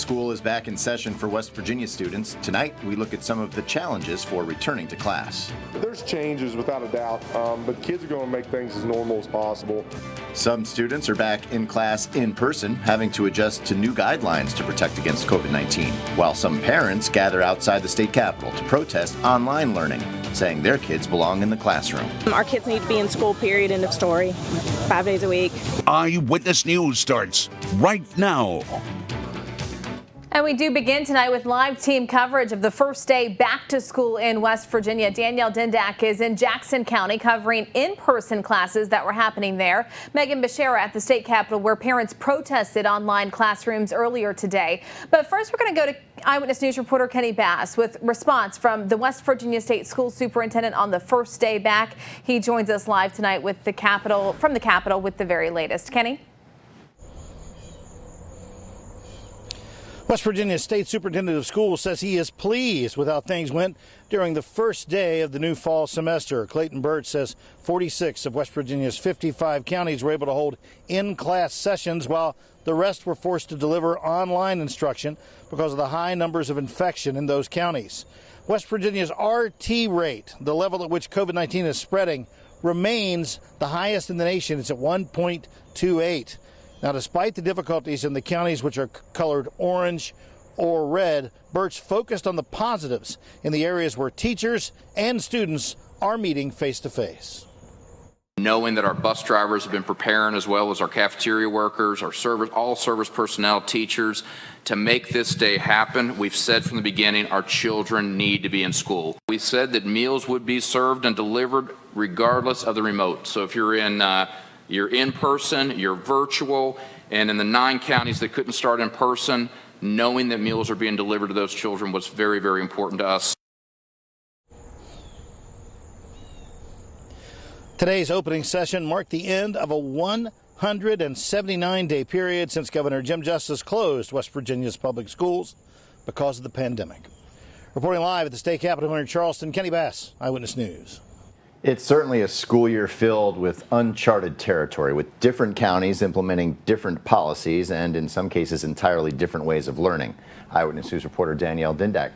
School is back in session for West Virginia students. Tonight, we look at some of the challenges for returning to class. There's changes without a doubt, but kids are going to make things as normal as possible. Some students are back in class in person, having to adjust to new guidelines to protect against COVID-19, while some parents gather outside the state capitol to protest online learning, saying their kids belong in the classroom. Our kids need to be in school, period, end of story, 5 days a week. Eyewitness News starts right now. And we do begin tonight with live team coverage of the first day back to school in West Virginia. Danielle Dindak is in Jackson County covering in-person classes that were happening there. Megan Beshara at the state capitol, where parents protested online classrooms earlier today. But first, we're going to go to Eyewitness News reporter Kenny Bass with response from the West Virginia State School Superintendent on the first day back. He joins us live tonight with the Capitol, from the Capitol, with the very latest. Kenny? West Virginia State Superintendent of Schools says he is pleased with how things went during the first day of the new fall semester. Clayton Bird says 46 of West Virginia's 55 counties were able to hold in-class sessions, while the rest were forced to deliver online instruction because of the high numbers of infection in those counties. West Virginia's RT rate, the level at which COVID-19 is spreading, remains the highest in the nation. It's at 1.28. Now, despite the difficulties in the counties which are colored orange or red, Birch focused on the positives in the areas where teachers and students are meeting face-to-face. Knowing that our bus drivers have been preparing, as well as our cafeteria workers, our service, all service personnel, teachers, to make this day happen, we've said from the beginning our children need to be in school. We said that meals would be served and delivered regardless of the remote. So if you're in person, you're virtual, and in the 9 counties that couldn't start in person, knowing that meals are being delivered to those children was very, very important to us. Today's opening session marked the end of a 179-day period since Governor Jim Justice closed West Virginia's public schools because of the pandemic. Reporting live at the state capitol here in Charleston, Kenny Bass, Eyewitness News. It's certainly a school year filled with uncharted territory, with different counties implementing different policies and, in some cases, entirely different ways of learning. Eyewitness News reporter Danielle Dindak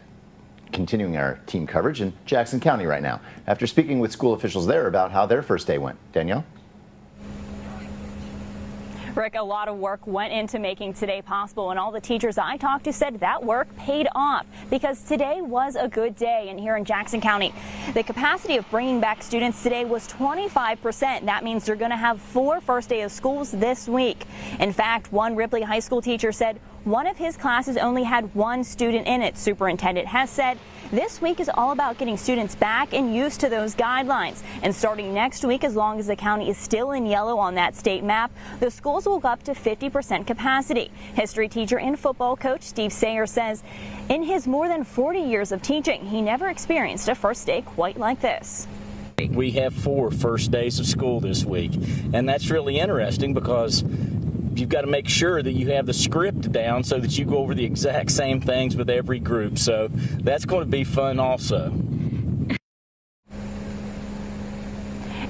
continuing our team coverage in Jackson County right now, after speaking with school officials there about how their first day went. Danielle? Rick, a lot of work went into making today possible, and all the teachers I talked to said that work paid off because today was a good day. And here in Jackson County, the capacity of bringing back students today was 25%. That means they're going to have 4 first day of schools this week. In fact, one Ripley High School teacher said one of his classes only had 1 student in it. Superintendent has said this week is all about getting students back and used to those guidelines. And starting next week, as long as the county is still in yellow on that state map, the schools will go up to 50% capacity. History teacher and football coach Steve Sayer says in his more than 40 years of teaching, he never experienced a first day quite like this. We have 4 first days of school this week, and that's really interesting because you've got to make sure that you have the script down so that you go over the exact same things with every group. So that's going to be fun also.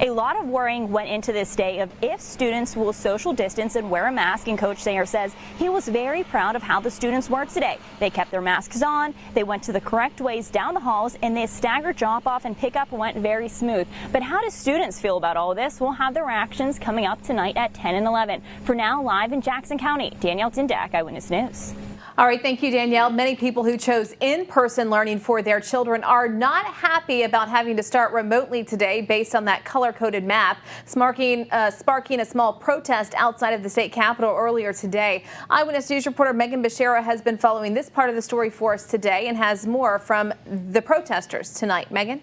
A lot of worrying went into this day of if students will social distance and wear a mask, and Coach Sayer says he was very proud of how the students were today. They kept their masks on, they went to the correct ways down the halls, and the staggered drop-off and pickup went very smooth. But how do students feel about all of this? We'll have their reactions coming up tonight at 10 and 11. For now, live in Jackson County, Danielle Dindak, Eyewitness News. All right, thank you, Danielle. Many people who chose in-person learning for their children are not happy about having to start remotely today based on that color-coded map, sparking a small protest outside of the state capitol earlier today. Eyewitness News reporter Megan Beshara has been following this part of the story for us today and has more from the protesters tonight. Megan?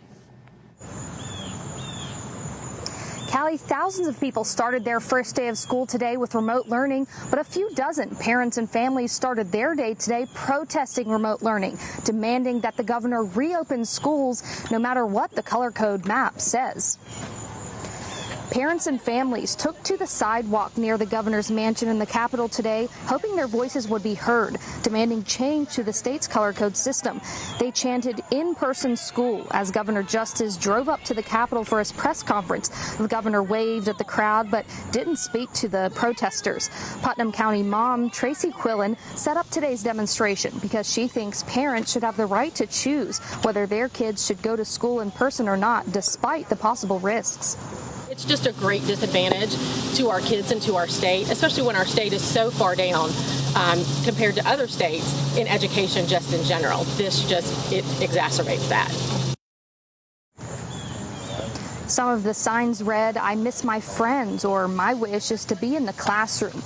Callie, thousands of people started their first day of school today with remote learning, but a few dozen parents and families started their day today protesting remote learning, demanding that the governor reopen schools no matter what the color code map says. Parents and families took to the sidewalk near the governor's mansion in the Capitol today, hoping their voices would be heard, demanding change to the state's color code system. They chanted in-person school as Governor Justice drove up to the Capitol for his press conference. The governor waved at the crowd but didn't speak to the protesters. Putnam County mom Tracy Quillen set up today's demonstration because she thinks parents should have the right to choose whether their kids should go to school in person or not, despite the possible risks. It's just a great disadvantage to our kids and to our state, especially when our state is so far down compared to other states in education just in general. It exacerbates that. Some of the signs read, "I miss my friends," or "My wish is to be in the classroom."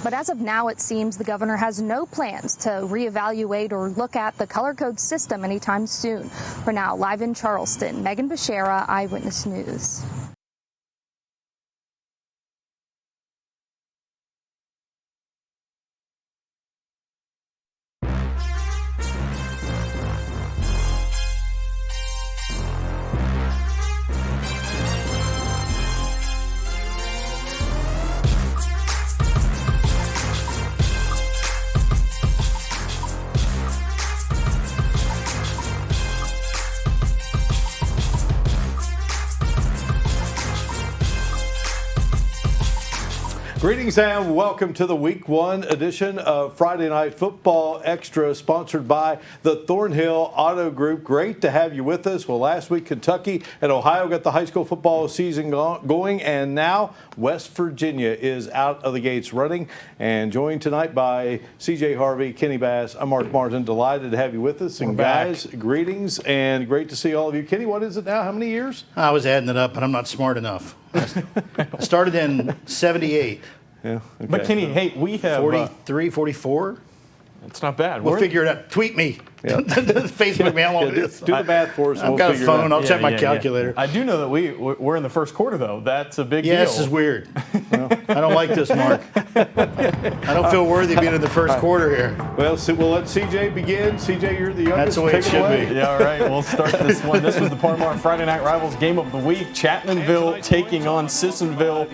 But as of now, it seems the governor has no plans to reevaluate or look at the color code system anytime soon. For now, live in Charleston, Megan Beshara, Eyewitness News. Greetings and welcome to the Week 1 edition of Friday Night Football Extra, sponsored by the Thornhill Auto Group. Great to have you with us. Well, last week Kentucky and Ohio got the high school football season going, and now West Virginia is out of the gates running. And joined tonight by CJ Harvey, Kenny Bass, I'm Mark Martin. Delighted to have you with us. And guys, greetings and great to see all of you. Kenny, what is it now? How many years? I was adding it up, but I'm not smart enough. I started in 78. Yeah. Okay. But Kenny, hey, we have 43, 44. It's not bad. We'll figure it out. Tweet me. Yeah. Facebook me how long it is. Do the math for us. I've got a phone. I'll check my calculator. I do know that we're in the first quarter, though. That's a big deal. This is weird. I don't like this, Mark. I don't feel worthy being in the first quarter here. Well, we'll let CJ begin. CJ, you're the youngest. That's the way it should be. Yeah, all right. We'll start this one. This was the Parmar Friday Night Rivals game of the week. Chapmanville taking on Sissonville.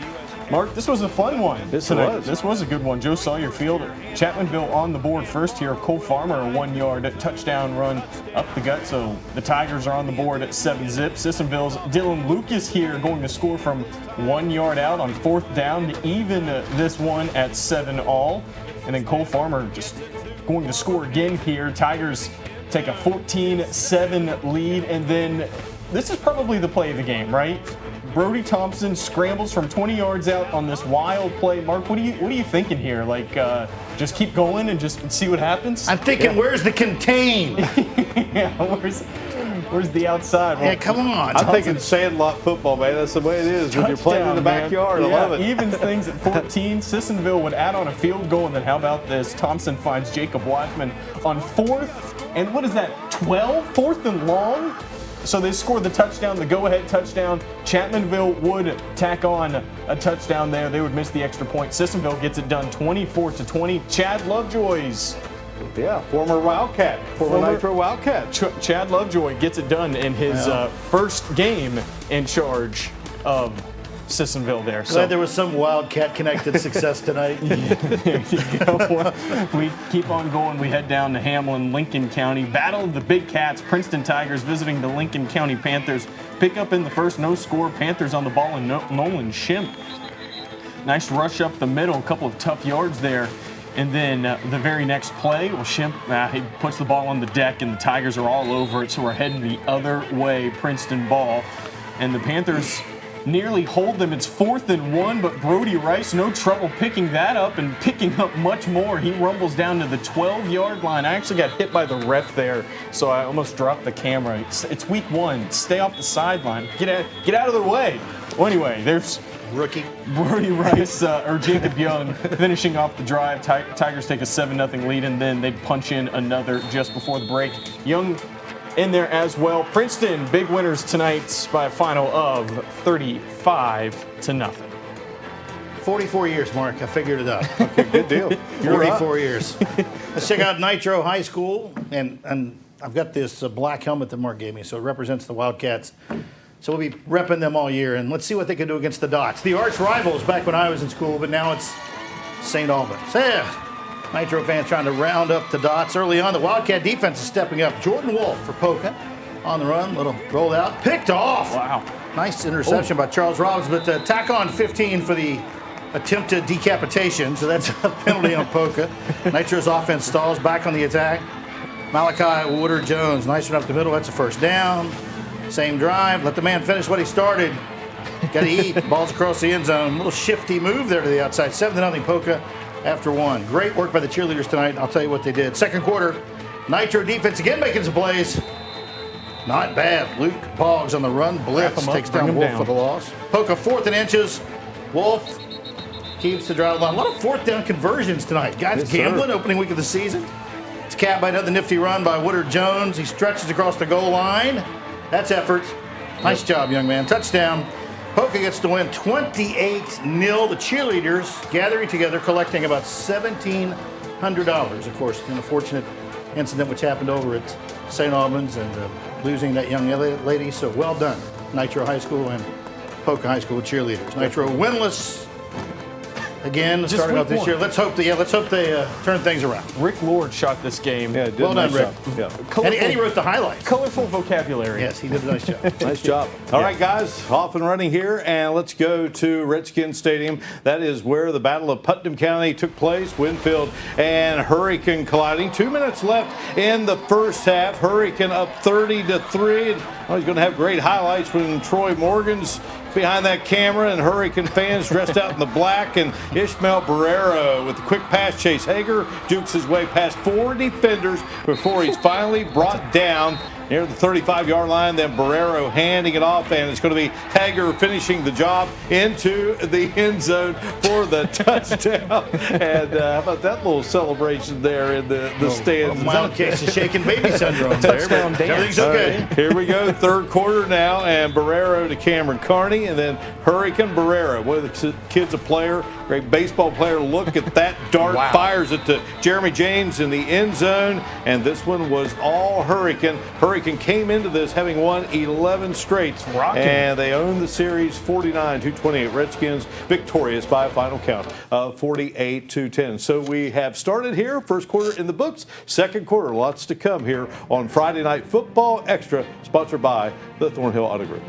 Mark, this was a fun one. This was a good one. Joe Sawyer Field. Chapmanville on the board first here. Cole Farmer, a 1-yard touchdown run up the gut. So the Tigers are on the board at 7-zip. Sissonville's Dylan Lucas here going to score from 1 yard out on 4th down to even this one at 7-all. And then Cole Farmer just going to score again here. Tigers take a 14-7 lead. And then this is probably the play of the game, right? Brody Thompson scrambles from 20 yards out on this wild play. Mark, what are you thinking here? Like, just keep going and just see what happens? I'm thinking, where's the contain? Yeah, where's the outside? Yeah, come on. I'm thinking sandlot football, man. That's the way it is when you're playing in the backyard. I love it. Evens things at 14. Sissonville would add on a field goal, and then how about this? Thompson finds Jacob Watchman on 4th, and what is that, 12? 4th and long? So they scored the touchdown, the go-ahead touchdown. Chapmanville would tack on a touchdown there. They would miss the extra point. Sissonville gets it done 24-20. Chad Lovejoy's. Yeah, former Wildcat, former Nitro Wildcat. Chad Lovejoy gets it done in his first game in charge of Sissonville there. Glad there was some Wildcat-connected success tonight. There you go. We keep on going. We head down to Hamlin, Lincoln County. Battle of the Big Cats. Princeton Tigers visiting the Lincoln County Panthers. Pick up in the first, no score. Panthers on the ball, and Nolan Shimp. Nice rush up the middle. A couple of tough yards there. And then the very next play, well, Shimp, he puts the ball on the deck, and the Tigers are all over it. So we're heading the other way, Princeton ball. And the Panthers nearly hold them. It's 4th and 1, but Brody Rice, no trouble picking that up and picking up much more. He rumbles down to the 12-yard line. I actually got hit by the ref there, so I almost dropped the camera. It's week 1. Stay off the sideline. Get out of their way. Well, anyway, there's rookie Brody Rice or Jacob Young finishing off the drive. Tigers take a 7-0 lead, and then they punch in another just before the break. Young in there as well. Princeton, big winners tonight by a final of 35-0. 44 years, Mark. I figured it out. Okay, good deal. 44 years. Let's check out Nitro High School, and I've got this black helmet that Mark gave me, so it represents the Wildcats. So we'll be repping them all year, and let's see what they can do against the Dots. The arch rivals back when I was in school, but now it's St. Albans. Yeah. Nitro fans trying to round up the Dots early on. The Wildcat defense is stepping up. Jordan Wolf for Polka on the run. Little rolled out. Picked off. Wow. Nice interception by Charles Robbins, but tack on 15 for the attempted decapitation. So that's a penalty on Polka. Nitro's offense stalls back on the attack. Malachi Woodard-Jones, nice one up the middle. That's a first down. Same drive. Let the man finish what he started. Got to eat. Ball's across the end zone. A little shifty move there to the outside. 7-0 Polka after one. Great work by the cheerleaders tonight. I'll tell you what they did. Second quarter, Nitro defense again making some plays. Not bad. Luke Boggs on the run. Blitz takes down Wolf for the loss. Polka 4th and inches. Wolf keeps the drive alive. A lot of 4th down conversions tonight. Guys gambling opening week of the season. It's capped by another nifty run by Woodard-Jones. He stretches across the goal line. That's effort. Nice job, young man. Touchdown. Polka gets to win 28-0. The cheerleaders gathering together, collecting about $1,700. Of course, an unfortunate incident which happened over at St. Albans and losing that young lady. So well done, Nitro High School and Polka High School cheerleaders. Nitro winless again, starting out this year. Let's hope they turn things around. Rick Lord shot this game. Yeah, did well done, Rick. Yeah. And he wrote the highlights. Colorful vocabulary. Yes, he did a nice job. Nice job. All right, guys, off and running here, and let's go to Redskins Stadium. That is where the Battle of Putnam County took place. Winfield and Hurricane colliding. 2 minutes left in the first half. Hurricane up 30-3. And he's going to have great highlights when Troy Morgan's behind that camera and Hurricane fans dressed out in the black, and Ishmael Barrero with the quick pass chase. Hager jukes his way past 4 defenders before he's finally brought down near the 35-yard line. Then Barrero handing it off, and it's going to be Hager finishing the job into the end zone for the touchdown. And how about that little celebration there in the stands? Mild case of shaking baby syndrome there, but everything's okay. Here we go, third quarter now, and Barrero to Cameron Carney, and then Hurricane Barrero. Boy, the kid's a player, great baseball player. Look at that dart, fires it to Jeremy James in the end zone, and this one was all Hurricane. Hurricane came into this having won 11 straight, and they own the series 49-28. Redskins victorious by a final count of 48-10. So we have started here, first quarter in the books, second quarter, lots to come here on Friday Night Football Extra, sponsored by the Thornhill Auto Group.